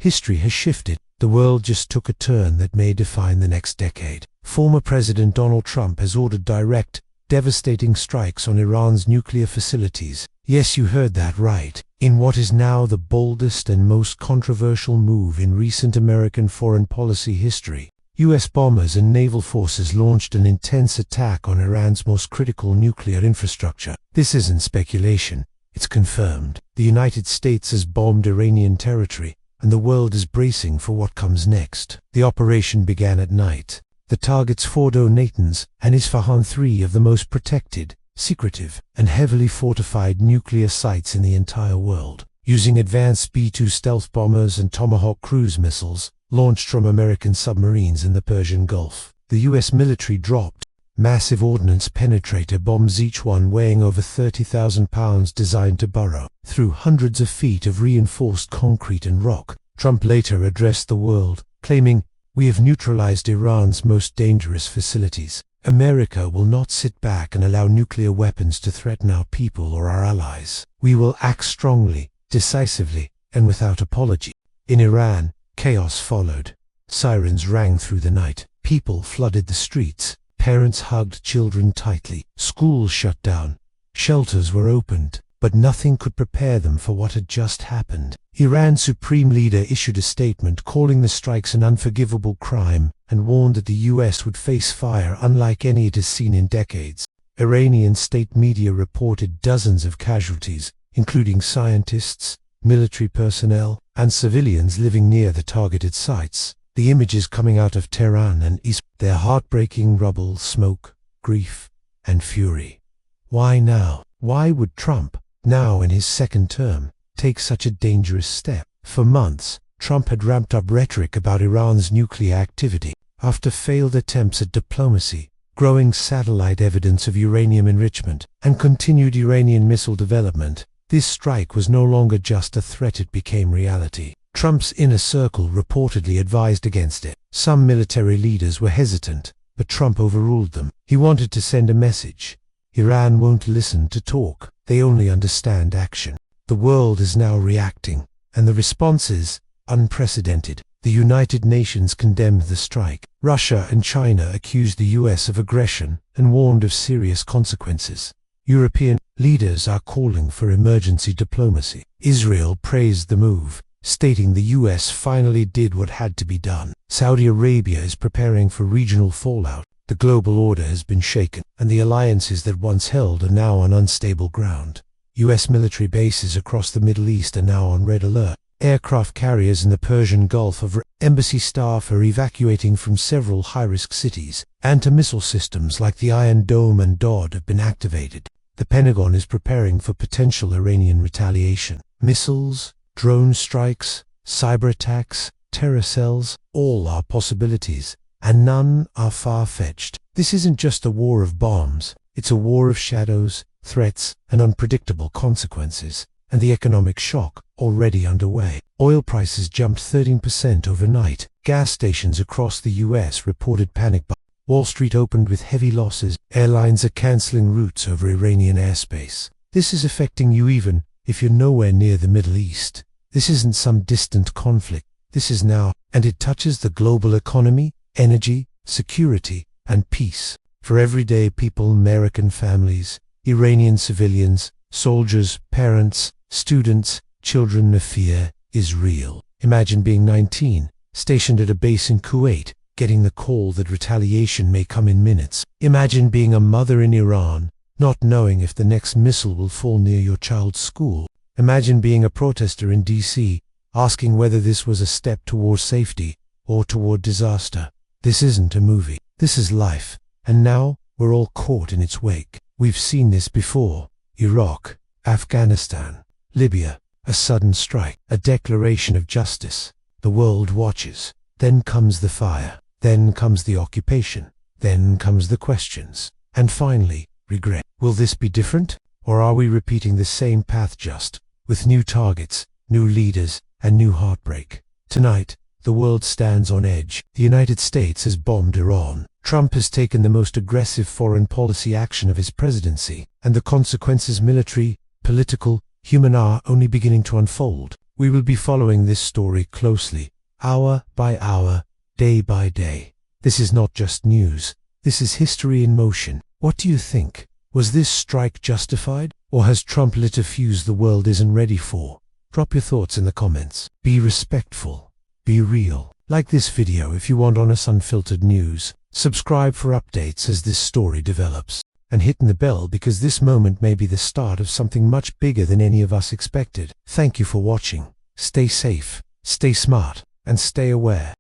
history has shifted. The world just took a turn that may define the next decade. Former President Donald Trump has ordered direct, devastating strikes on Iran's nuclear facilities. Yes, you heard that right. In what is now the boldest and most controversial move in recent American foreign policy history, U.S. bombers and naval forces launched an intense attack on Iran's most critical nuclear infrastructure. This isn't speculation, it's confirmed. The United States has bombed Iranian territory, and the world is bracing for what comes next. The operation began at night. The targets Fordow, Natanz, and Isfahan, three of the most protected, secretive, and heavily fortified nuclear sites in the entire world. Using advanced B-2 stealth bombers and Tomahawk cruise missiles, launched from American submarines in the Persian Gulf, the U.S. military dropped Massive Ordnance Penetrator bombs, each one weighing over 30,000 pounds, designed to burrow through hundreds of feet of reinforced concrete and rock. Trump later addressed the world, claiming, "We have neutralized Iran's most dangerous facilities. America will not sit back and allow nuclear weapons to threaten our people or our allies. We will act strongly, decisively, and without apology." In Iran, chaos followed. Sirens rang through the night. People flooded the streets. Parents hugged children tightly. Schools shut down. Shelters were opened, but nothing could prepare them for what had just happened. Iran's supreme leader issued a statement calling the strikes an unforgivable crime and warned that the U.S. would face fire unlike any it has seen in decades. Iranian state media reported dozens of casualties, including scientists, military personnel, and civilians living near the targeted sites. The images coming out of Tehran and Isfahan, their heartbreaking rubble, smoke, grief, and fury. Why now? Why would Trump, now in his second term, take such a dangerous step? For months, Trump had ramped up rhetoric about Iran's nuclear activity. After failed attempts at diplomacy, growing satellite evidence of uranium enrichment, and continued Iranian missile development, this strike was no longer just a threat, it became reality. Trump's inner circle reportedly advised against it. Some military leaders were hesitant, but Trump overruled them. He wanted to send a message. Iran won't listen to talk, they only understand action. The world is now reacting, and the response is unprecedented. The United Nations condemned the strike. Russia and China accused the US of aggression and warned of serious consequences. European leaders are calling for emergency diplomacy. Israel praised the move, stating the US finally did what had to be done. Saudi Arabia is preparing for regional fallout. The global order has been shaken, and the alliances that once held are now on unstable ground. US military bases across the Middle East are now on red alert. Aircraft carriers in the Persian Gulf of embassy staff are evacuating from several high-risk cities. Anti-missile systems like the Iron Dome and DOD have been activated. The Pentagon is preparing for potential Iranian retaliation. Missiles, drone strikes, cyber attacks, terror cells, all are possibilities, and none are far-fetched. This isn't just a war of bombs, it's a war of shadows, threats, and unpredictable consequences. And the economic shock, already underway. Oil prices jumped 13% overnight. Gas stations across the US reported panic buying. Wall Street opened with heavy losses. Airlines are canceling routes over Iranian airspace. This is affecting you even if you're nowhere near the Middle East. This isn't some distant conflict. This is now, and it touches the global economy, energy, security, and peace. For everyday people, American families, Iranian civilians, soldiers, parents, students, children, the fear is real. Imagine being 19, stationed at a base in Kuwait, getting the call that retaliation may come in minutes. Imagine being a mother in Iran, not knowing if the next missile will fall near your child's school. Imagine being a protester in DC, asking whether this was a step toward safety or toward disaster. This isn't a movie. This is life. And now, we're all caught in its wake. We've seen this before. Iraq, Afghanistan, Libya, a sudden strike, a declaration of justice. The world watches. Then comes the fire. Then comes the occupation. Then comes the questions. And finally, regret. Will this be different? Or are we repeating the same path, just with new targets, new leaders, and new heartbreak? Tonight, the world stands on edge. The United States has bombed Iran. Trump has taken the most aggressive foreign policy action of his presidency, and the consequences, military, political, human, are only beginning to unfold. We will be following this story closely, hour by hour, day by day. This is not just news, this is history in motion. What do you think? Was this strike justified? Or has Trump lit a fuse the world isn't ready for? Drop your thoughts in the comments. Be respectful. Be real. Like this video if you want honest, unfiltered news. Subscribe for updates as this story develops. And hit the bell because this moment may be the start of something much bigger than any of us expected. Thank you for watching. Stay safe, stay smart, and stay aware.